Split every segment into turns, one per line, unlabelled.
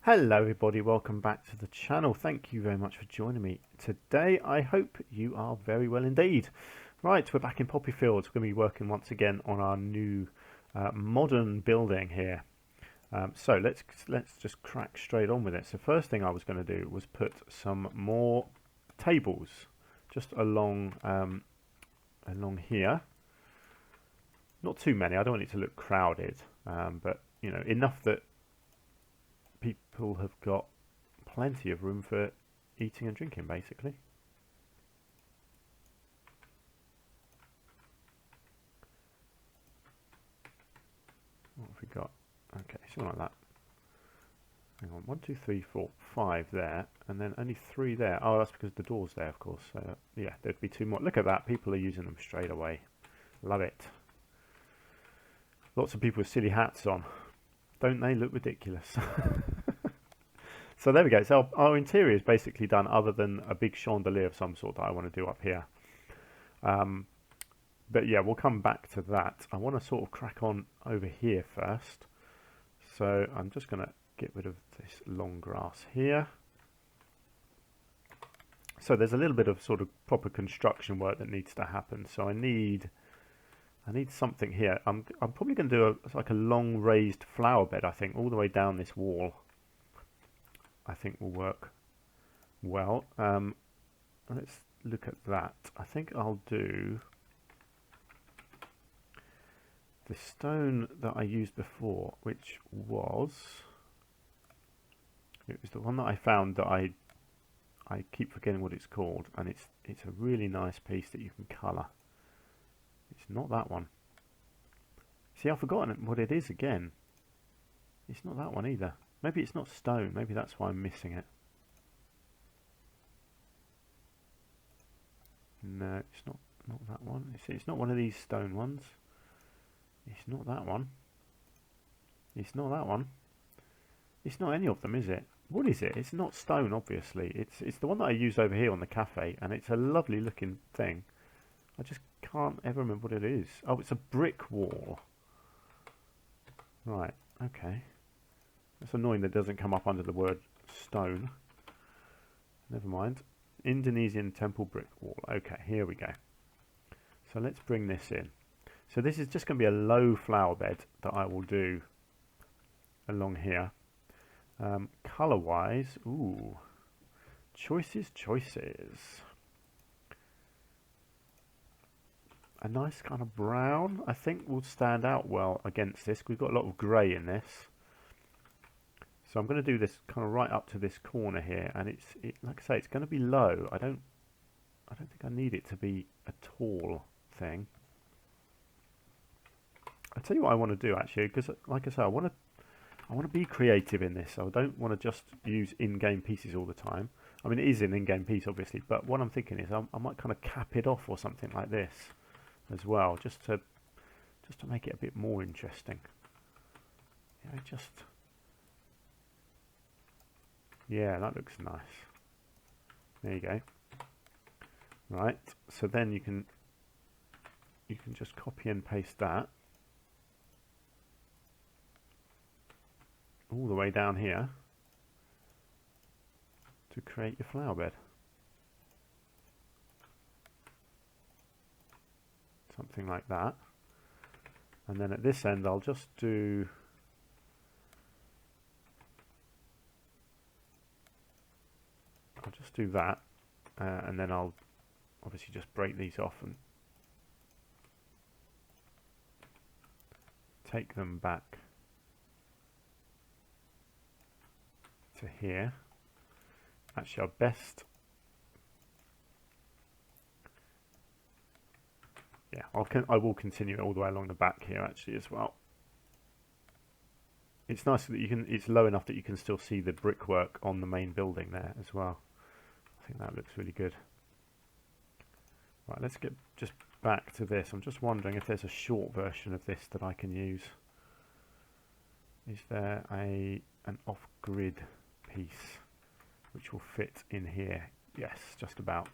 Hello everybody, welcome back to the channel. Thank you very much for joining me today. I hope you are very well indeed. Right, we're back in Poppyfields. We're going to be working once again on our new modern building here. So let's just crack straight on with it. So first thing I was going to do was put some more tables just along along here. Not too many. I don't want it to look crowded, but you know, enough that people have got plenty of room for eating and drinking, basically. What have we got? Okay, something like that. Hang on, 1, 2, 3, 4, 5 there, and then only 3 there. Oh, that's because the door's there, of course. So, yeah, there'd be 2 more. Look at that, people are using them straight away. Love it. Lots of people with silly hats on. Don't they look ridiculous? So there we go. So our interior is basically done, other than a big chandelier of some sort that I want to do up here. But yeah, we'll come back to that. I want to sort of crack on over here first. So I'm just going to get rid of this long grass here. So there's a little bit of sort of proper construction work that needs to happen. So I need something here. I'm probably going to do like a long raised flower bed, I think, all the way down this wall. I think will work well. Let's look at that. I think I'll do the stone that I used before, which was the one that I found that I keep forgetting what it's called, and it's a really nice piece that you can colour. It's not that one. See, I've forgotten what it is again. It's not that one either. Maybe it's not stone. Maybe that's why I'm missing it. No, it's not that one. It's not one of these stone ones. It's not that one. It's not that one. It's not any of them, is it? What is it? It's not stone, obviously. It's the one that I use over here on the cafe, and it's a lovely looking thing. I just can't ever remember what it is. Oh, it's a brick wall. Right, okay. It's annoying that it doesn't come up under the word stone. Never mind. Indonesian temple brick wall. Okay, here we go. So let's bring this in. So this is just going to be a low flower bed that I will do along here. Colour wise, ooh, choices. A nice kind of brown, I think, will stand out well against this. We've got a lot of grey in this. So I'm going to do this kind of right up to this corner here, and like I say, it's going to be low. I don't think I need it to be a tall thing. I'll tell you what I want to do actually, because like I say, I want to be creative in this. So I don't want to just use in-game pieces all the time. I mean, it is an in-game piece, obviously, but what I'm thinking is I might kind of cap it off or something like this as well, just to make it a bit more interesting. You know, yeah, that looks nice. There you go. Right, so then you can just copy and paste that all the way down here to create your flower bed. Something like that. And then at this end I'll just do that, and then I'll obviously just break these off and take them back to here. Actually, I will continue it all the way along the back here actually as well. It's nice that it's low enough that you can still see the brickwork on the main building there as well. I think that looks really good. Right, let's get just back to this. I'm just wondering if there's a short version of this that I can use. Is there an off-grid piece which will fit in here? Yes, just about.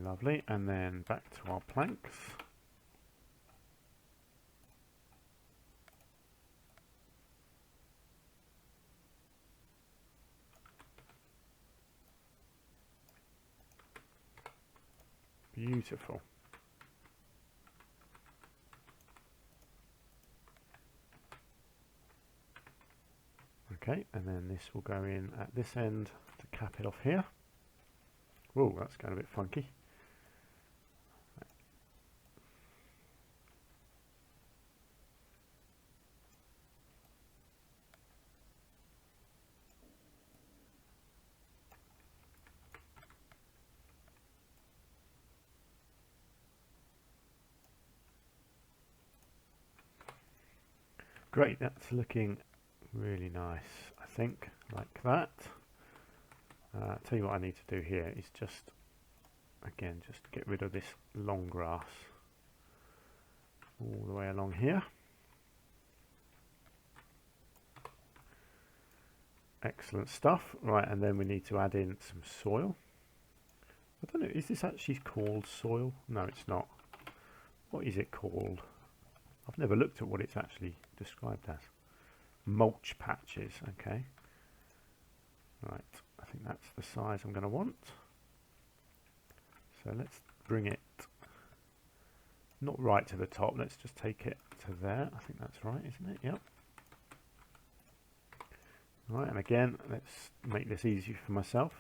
Lovely, and then back to our planks. Beautiful. Okay, and then this will go in at this end to cap it off here. Whoa, that's going a bit funky. Great, that's looking really nice, I think, like that. Tell you what I need to do here is just, again, just get rid of this long grass all the way along here. Excellent stuff. Right, and then we need to add in some soil. I don't know, is this actually called soil? No, it's not. What is it called? I've never looked at what it's actually described as. Mulch patches, okay. Right, I think that's the size I'm going to want. So let's bring it not right to the top, let's just take it to there. I think that's right, isn't it? Yep. Right, and again, let's make this easy for myself.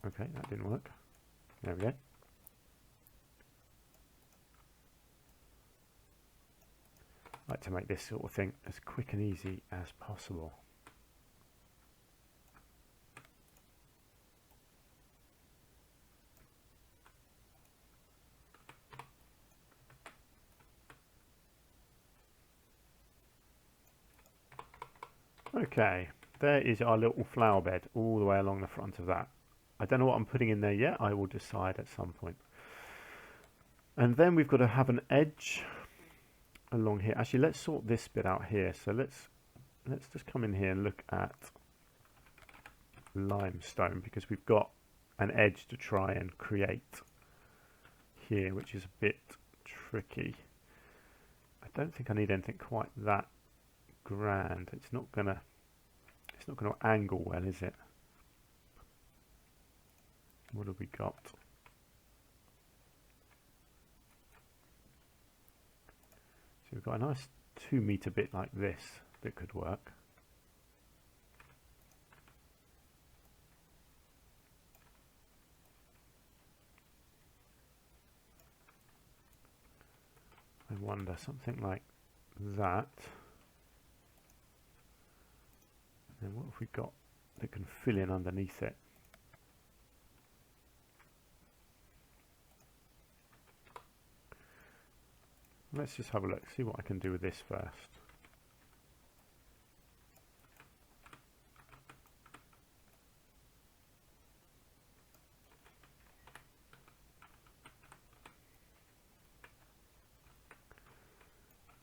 Okay, that didn't work. There we go. I like to make this sort of thing as quick and easy as possible. Okay, there is our little flower bed all the way along the front of that. I don't know what I'm putting in there yet, I will decide at some point. And then we've got to have an edge along here. Actually, let's sort this bit out here. So let's just come in here and look at limestone, because we've got an edge to try and create here, which is a bit tricky. I don't think I need anything quite that grand. It's not gonna angle well, is it? What have we got? So we've got a nice 2 meter bit like this that could work. I wonder, something like that. And what have we got that can fill in underneath it? Let's just have a look, see what I can do with this first.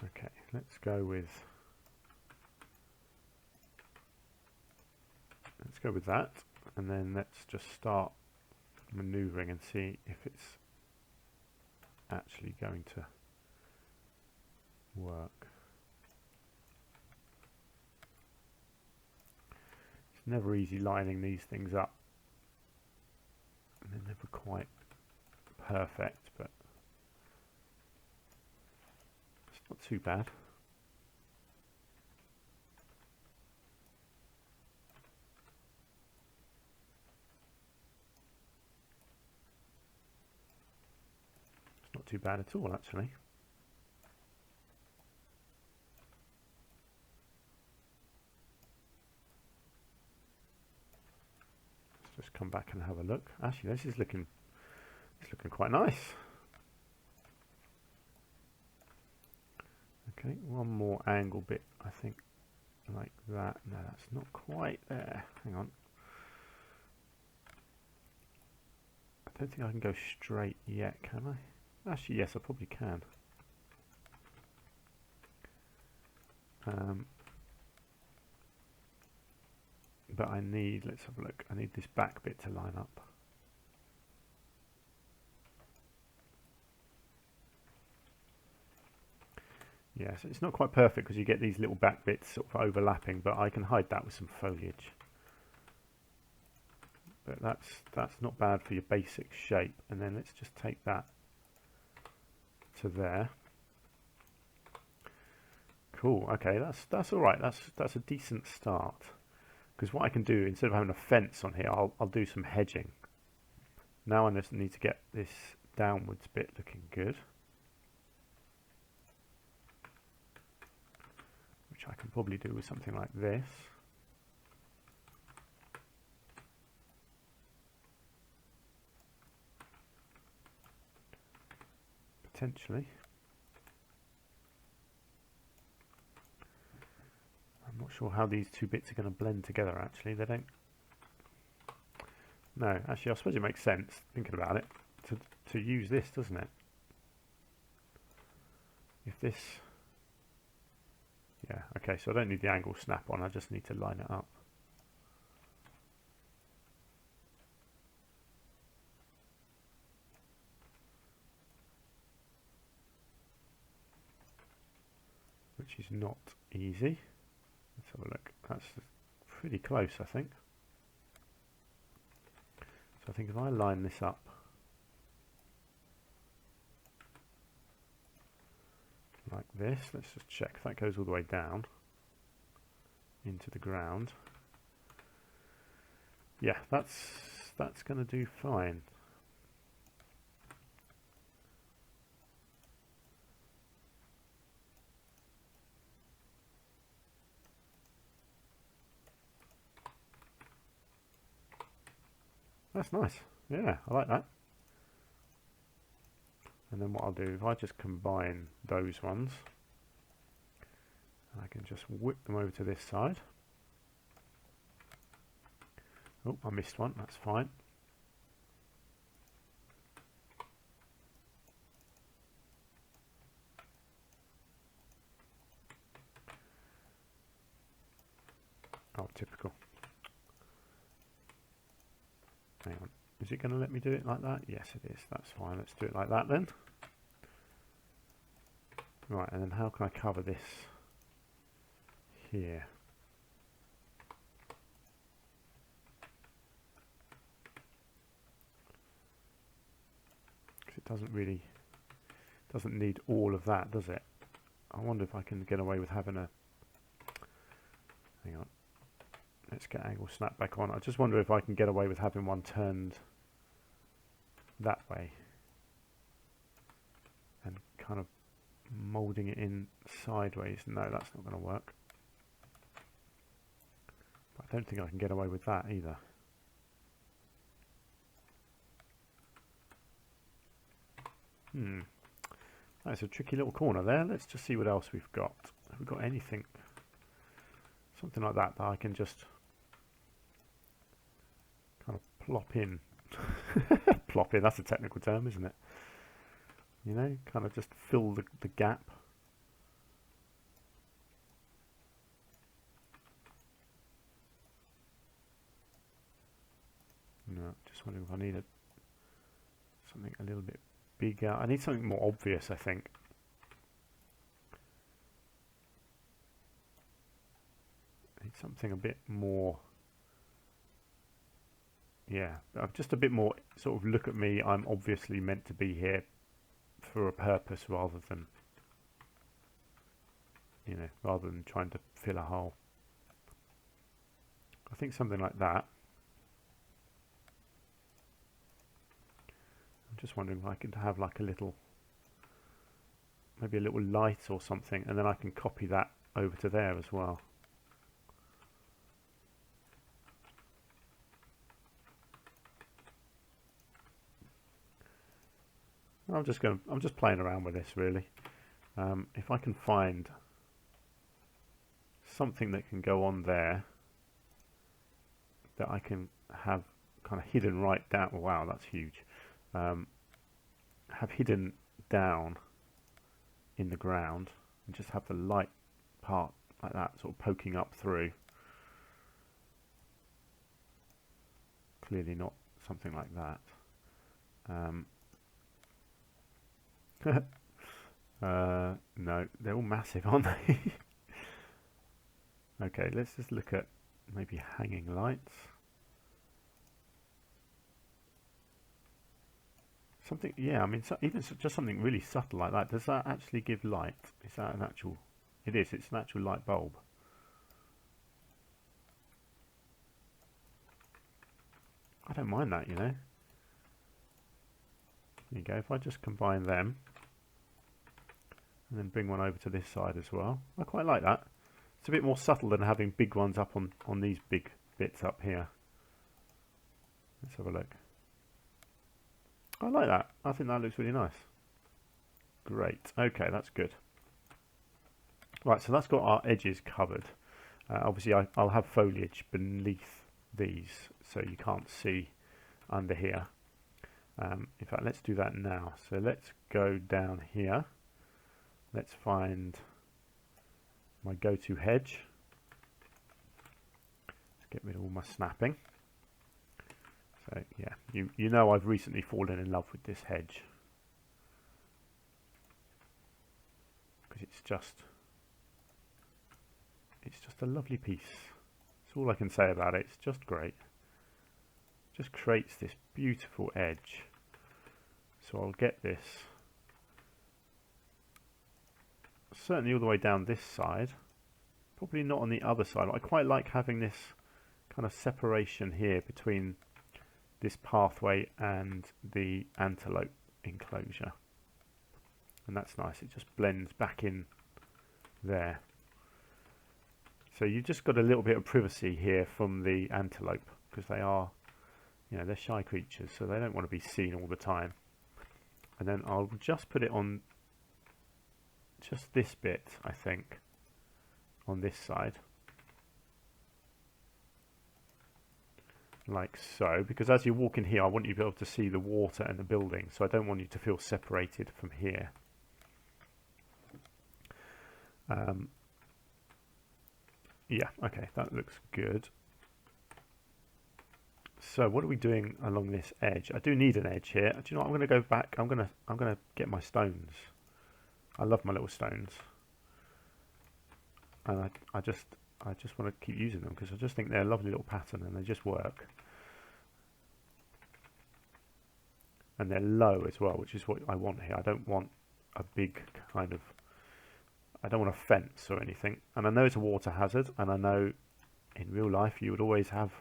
Okay, let's go with that, and then let's just start maneuvering and see if it's actually going to work. It's never easy lining these things up, and they're never quite perfect, but it's not too bad. It's not too bad at all, actually. Just come back and have a look. Actually, this is looking quite nice. Okay, one more angle bit, I think, like that. No, that's not quite there. Hang on. I don't think I can go straight yet, can I? Actually, yes, I probably can. But I need, let's have a look, I need this back bit to line up. Yeah, so it's not quite perfect because you get these little back bits sort of overlapping, but I can hide that with some foliage. But that's not bad for your basic shape. And then let's just take that to there. Cool. Okay, that's all right. That's a decent start. Because what I can do, instead of having a fence on here, I'll do some hedging. Now I just need to get this downwards bit looking good, which I can probably do with something like this. Potentially. I'm not sure how these two bits are going to blend together actually. They don't. No, actually I suppose it makes sense, thinking about it, to use this, doesn't it? If this... Yeah, okay, so I don't need the angle snap on, I just need to line it up. Which is not easy. Let's have a look. That's pretty close, I think. So I think if I line this up like this, let's just check if that goes all the way down into the ground. Yeah, that's going to do fine. That's nice. Yeah, I like that. And then what I'll do, if I just combine those ones, I can just whip them over to this side. Oh, I missed one, that's fine. Oh, typical. Hang on. Is it going to let me do it like that? Yes, it is. That's fine. Let's do it like that then. Right, and then how can I cover this here? Because it doesn't need all of that, does it? I wonder if I can get away with having a... Hang on. Let's get angle snap back on. I just wonder if I can get away with having one turned that way and kind of moulding it in sideways. No, that's not going to work. But I don't think I can get away with that either. That's a tricky little corner there. Let's just see what else we've got. Have we got anything? Something like that I can just kind of plop in. Plop in, that's a technical term, isn't it? You know, kind of just fill the gap. No, just wondering if I need something a little bit bigger. I need something more obvious, I think. I need something a bit more... Yeah, just a bit more sort of look at me, I'm obviously meant to be here for a purpose rather than, you know, rather than trying to fill a hole. I think something like that. I'm just wondering if I could have like a little, maybe a little light or something, and then I can copy that over to there as well. I'm just playing around with this really. If I can find something that can go on there that I can have kind of hidden right down. Wow, that's huge. Have hidden down in the ground and just have the light part like that sort of poking up through. Clearly not something like that. No, they're all massive, aren't they? Okay, let's just look at maybe hanging lights. Something, yeah, I mean, so even just something really subtle like that, does that actually give light? Is that an actual, it is, it's an actual light bulb. I don't mind that, you know. There you go, if I just combine them, and then bring one over to this side as well. I quite like that. It's a bit more subtle than having big ones up on these big bits up here. Let's have a look. I like that. I think that looks really nice. Great. Okay, that's good. Right, so that's got our edges covered. Obviously, I'll have foliage beneath these, so you can't see under here. In fact, let's do that now. So let's go down here. Let's find my go-to hedge. Let's get rid of all my snapping. So yeah, you know I've recently fallen in love with this hedge because it's just a lovely piece. That's all I can say about it. It's just great. Just creates this beautiful edge. So I'll get this certainly all the way down this side. Probably not on the other side. I quite like having this kind of separation here between this pathway and the antelope enclosure, and that's nice. It just blends back in there, so you've just got a little bit of privacy here from the antelope because they are, you know, they're shy creatures, so they don't want to be seen all the time. And then I'll just put it on just this bit, I think, on this side, like so, because as you walk in here I want you to be able to see the water and the building, so I don't want you to feel separated from here. Yeah, okay, that looks good. So what are we doing along this edge? I do need an edge here. Do you know what? I'm going to go back. I'm going to get my stones. I love my little stones, and I just want to keep using them because I just think they're a lovely little pattern and they just work. And they're low as well, which is what I want here. I don't want a big kind of, I don't want a fence or anything. And I know it's a water hazard, and I know in real life you would always have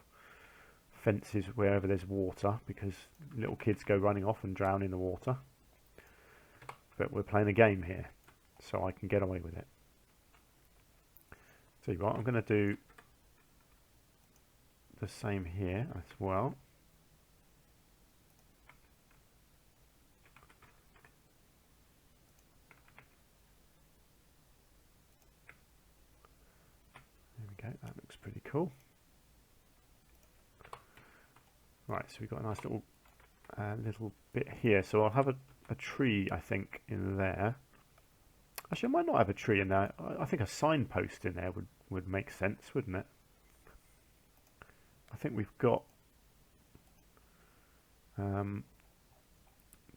fences wherever there's water because little kids go running off and drown in the water. But we're playing a game here, so I can get away with it. So what, I'm going to do the same here as well. There we go, that looks pretty cool. Right, so we've got a nice little bit here. So I'll have a tree, I think, in there. Actually, I might not have a tree in there. I think a signpost in there would make sense, wouldn't it? I think we've got...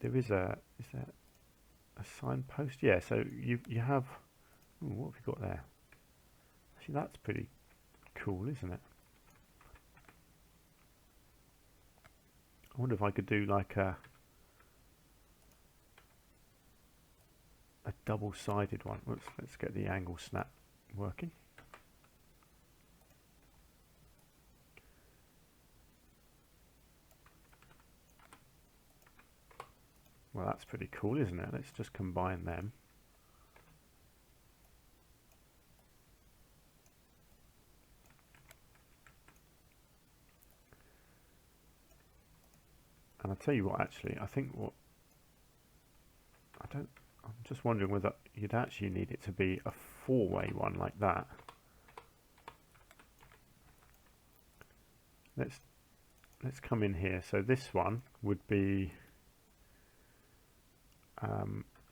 is there a signpost? Yeah, so you have... Ooh, what have you got there? Actually, that's pretty cool, isn't it? I wonder if I could do like a double-sided one. Let's get the angle snap working. Well, that's pretty cool, isn't it? Let's just combine them. And I'll tell you what, actually, I think I'm just wondering whether you'd actually need it to be a four-way one like that. Let's come in here. So this one would be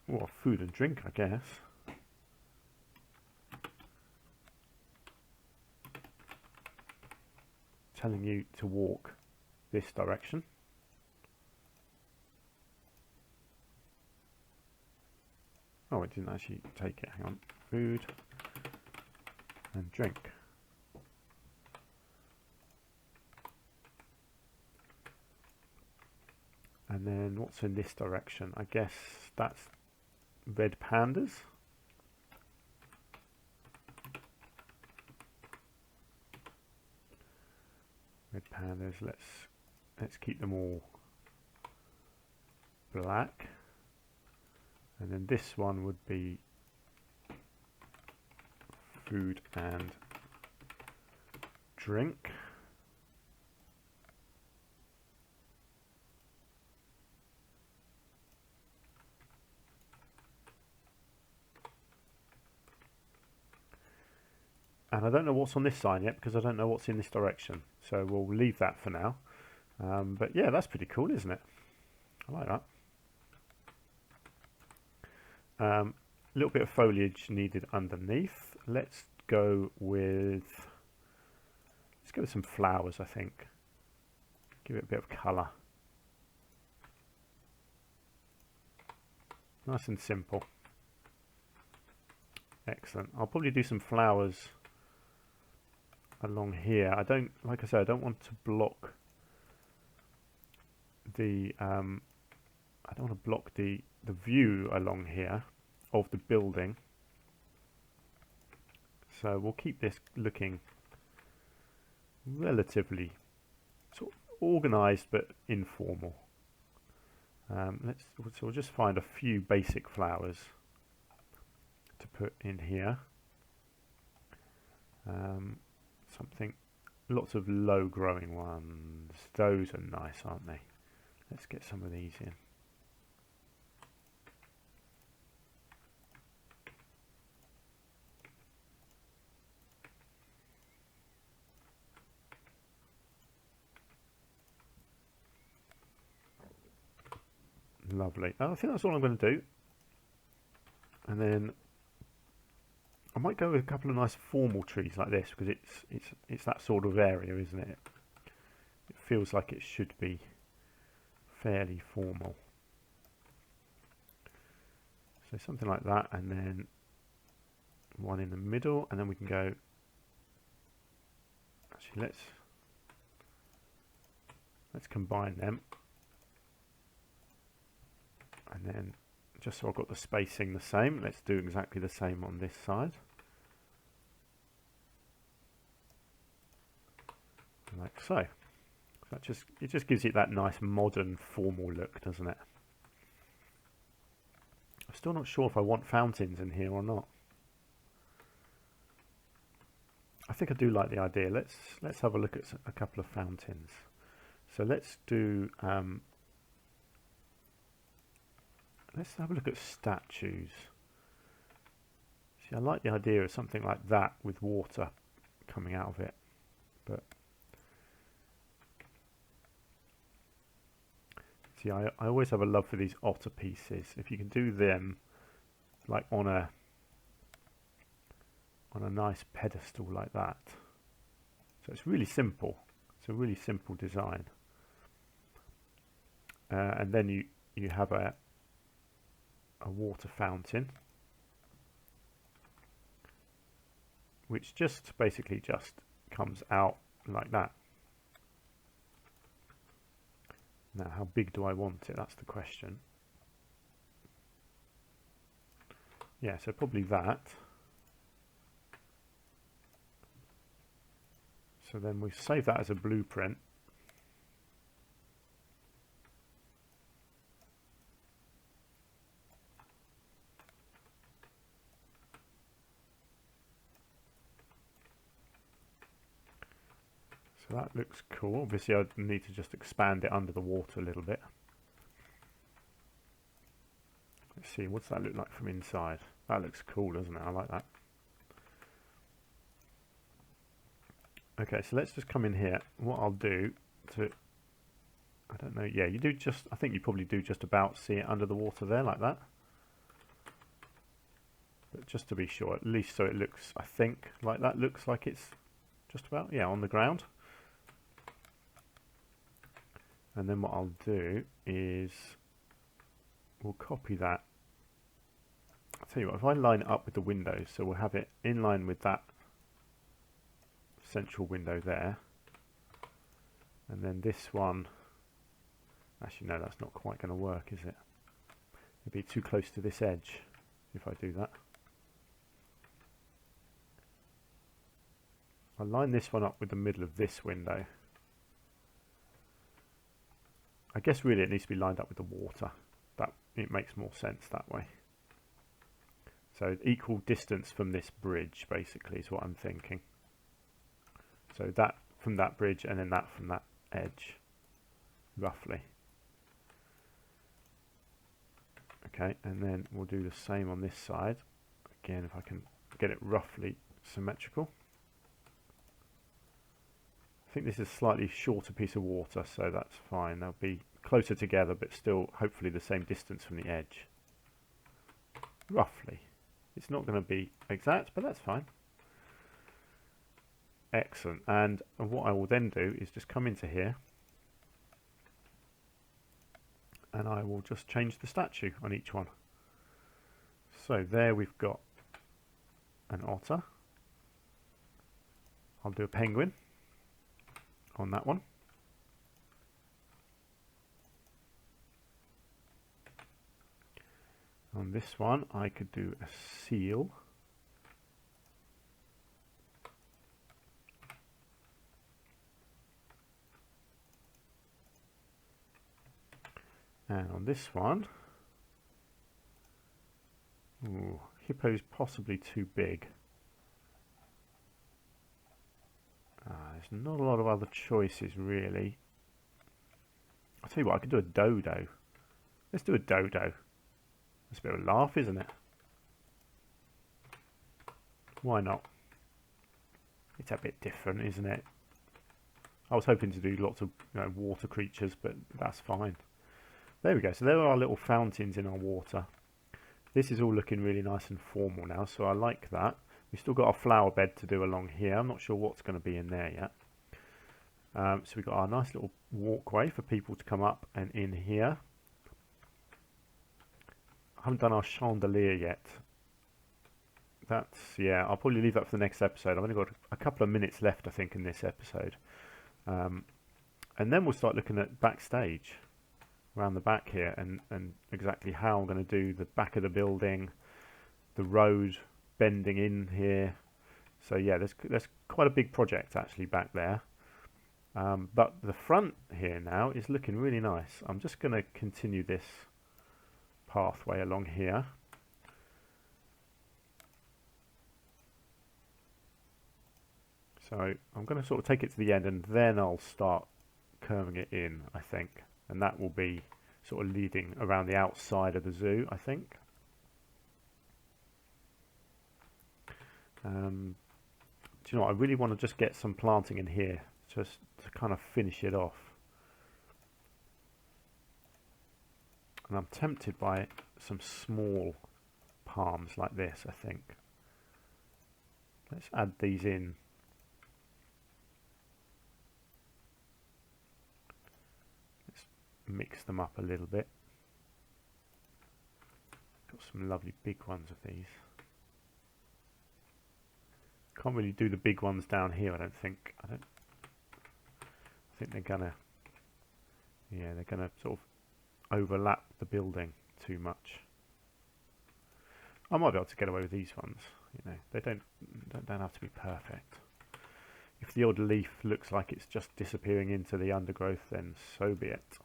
well, food and drink, I guess. Telling you to walk this direction. Oh, it didn't actually take it. Hang on. Food and drink. And then what's in this direction? I guess that's red pandas. Red pandas. Let's keep them all black. And then this one would be food and drink. And I don't know what's on this sign yet because I don't know what's in this direction. So we'll leave that for now. But yeah, that's pretty cool, isn't it? I like that. A little bit of foliage needed underneath. Let's go with some flowers, I think. Give it a bit of colour. Nice and simple. Excellent. I'll probably do some flowers along here. Like I said, I don't want to block the the view along here of the building. So we'll keep this looking relatively sort of organised but informal. So we'll just find a few basic flowers to put in here. Lots of low growing ones. Those are nice, aren't they? Let's get some of these in. Lovely. I think that's all I'm going to do. And then I might go with a couple of nice formal trees like this because it's that sort of area, isn't it? It feels like it should be fairly formal. So something like that, and then one in the middle, and then we can go. Actually, let's combine them, and then just so I've got the spacing the same, let's do exactly the same on this side. Like so. It just gives it that nice modern formal look, doesn't it? I'm still not sure if I want fountains in here or not. I think I do like the idea. Let's have a look at a couple of fountains. So let's do let's have a look at statues. See, I like the idea of something like that with water coming out of it, but see, I always have a love for these otter pieces. If you can do them like on a nice pedestal like that. So it's really simple. It's a really simple design. And then you have a water fountain, which just basically just comes out like that. Now, how big do I want it? That's the question. Yeah, so probably that. So then we save that as a blueprint. So that looks cool. Obviously I need to just expand it under the water a little bit. Let's see, what's that look like from inside? That looks cool, doesn't it? I like that. Okay, so let's just come in here. What I'll do I don't know, yeah, you do just, I think you probably do just about see it under the water there, like that. But just to be sure, at least so it looks, I think, like that looks like it's just about, yeah, on the ground. And then what I'll do is we'll copy that I'll tell you what, if I line it up with the windows, so we'll have it in line with that central window there, and then this one, actually no, that's not quite going to work, is it? It'd be too close to this edge if I do that. I'll line this one up with the middle of this window. I guess really it needs to be lined up with the water. That it makes more sense that way. So equal distance from this bridge basically is what I'm thinking. So that from that bridge and then that from that edge, roughly. Okay, and then we'll do the same on this side. Again, if I can get it roughly symmetrical. I think this is a slightly shorter piece of water, so that's fine. They'll be closer together, but still hopefully the same distance from the edge. Roughly. It's not going to be exact, but that's fine. Excellent. And what I will then do is just come into here, and I will just change the statue on each one. So there we've got an otter. I'll do a penguin on that one. On this one I could do a seal. And on this one, ooh, hippo's possibly too big. There's not a lot of other choices really. I'll tell you what, I could do a dodo. Let's do a dodo. That's a bit of a laugh, isn't it? Why not? It's a bit different, isn't it? I was hoping to do lots of water creatures, but that's fine. There we go. So there are our little fountains in our water. This is all looking really nice and formal now, so I like that. We've still got our flower bed to do along here. I'm not sure what's going to be in there yet. So we've got our nice little walkway for people to come up and in here. I haven't done our chandelier yet. That's, yeah, I'll probably leave that for the next episode. I've only got a couple of minutes left, I think, in this episode. And then we'll start looking at backstage, around the back here, and exactly how I'm going to do the back of the building, the road bending in here. So yeah, there's quite a big project actually back there. But the front here now is looking really nice. I'm just going to continue this pathway along here. So I'm going to sort of take it to the end and then I'll start curving it in, I think. And that will be sort of leading around the outside of the zoo, I think. Do you know what? I really want to just get some planting in here just to kind of finish it off. And I'm tempted by some small palms like this, I think. Let's add these in. Let's mix them up a little bit. Got some lovely big ones of these. Can't really do the big ones down here, I don't think. I think they're gonna, yeah, they're gonna sort of overlap the building too much. I might be able to get away with these ones. You know, they don't have to be perfect. If the odd leaf looks like it's just disappearing into the undergrowth, then so be it.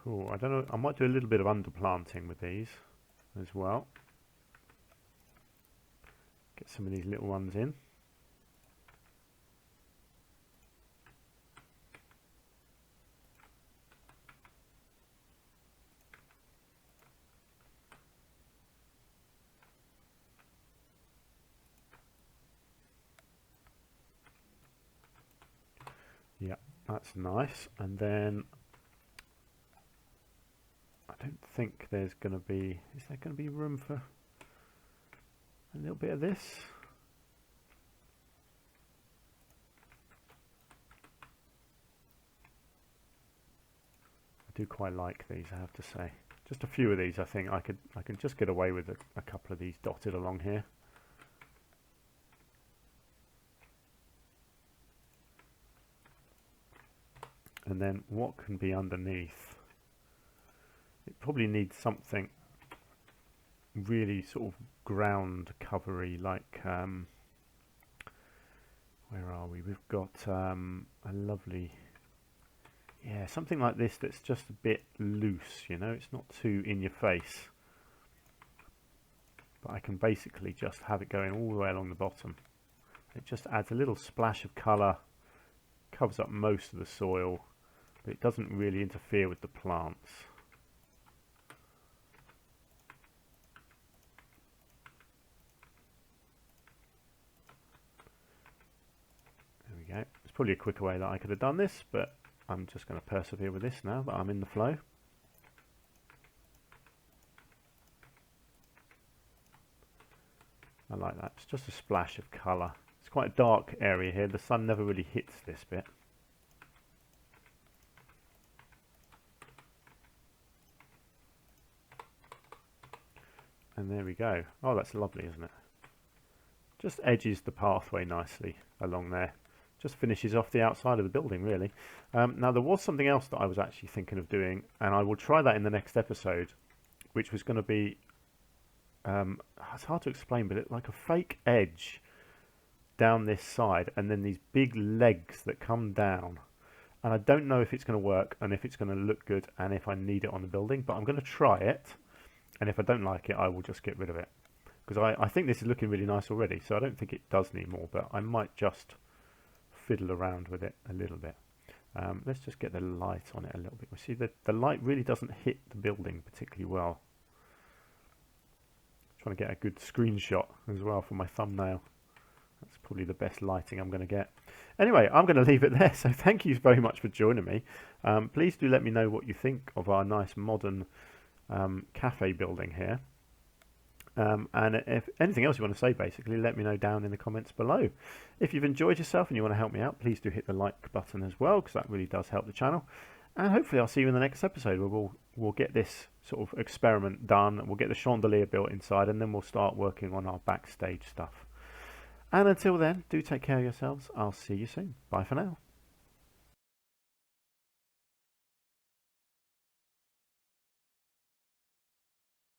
Cool. I don't know. I might do a little bit of underplanting with these as well. Get some of these little ones in. Yeah, that's nice. And then I don't think there's going to be... Is there going to be room for... A little bit of this. I do quite like these, I have to say. Just a few of these, I think I can just get away with a couple of these dotted along here. And then what can be underneath? It probably needs something really sort of ground covery, like where are we? We've got a lovely, yeah, something like this that's just a bit loose, you know, it's not too in your face, but I can basically just have it going all the way along the bottom. It just adds a little splash of colour, covers up most of the soil, but it doesn't really interfere with the plants. There we go. It's probably a quicker way that I could have done this, but I'm just going to persevere with this now that I'm in the flow. I like that. It's just a splash of colour. It's quite a dark area here. The sun never really hits this bit. And there we go. Oh, that's lovely, isn't it? Just edges the pathway nicely along there. Just finishes off the outside of the building, really. Now, there was something else that I was actually thinking of doing, and I will try that in the next episode, which was going to be, it's hard to explain, but it's like a fake edge down this side, and then these big legs that come down. And I don't know if it's going to work, and if it's going to look good, and if I need it on the building, but I'm going to try it. And if I don't like it, I will just get rid of it. Because I think this is looking really nice already, so I don't think it does need more, but I might just fiddle around with it a little bit. Let's just get the light on it a little bit. We see that the light really doesn't hit the building particularly well. Trying to get a good screenshot as well for my thumbnail. That's probably the best lighting I'm going to get. Anyway, I'm going to leave it there, so thank you very much for joining me. Please do let me know what you think of our nice modern cafe building here, and if anything else you want to say, basically let me know down in the comments below. If you've enjoyed yourself and you want to help me out, please do hit the like button as well, because that really does help the channel. And hopefully I'll see you in the next episode, where we'll get this sort of experiment done. We'll get the chandelier built inside, and then we'll start working on our backstage stuff. And until then, do take care of yourselves. I'll see you soon. Bye for now.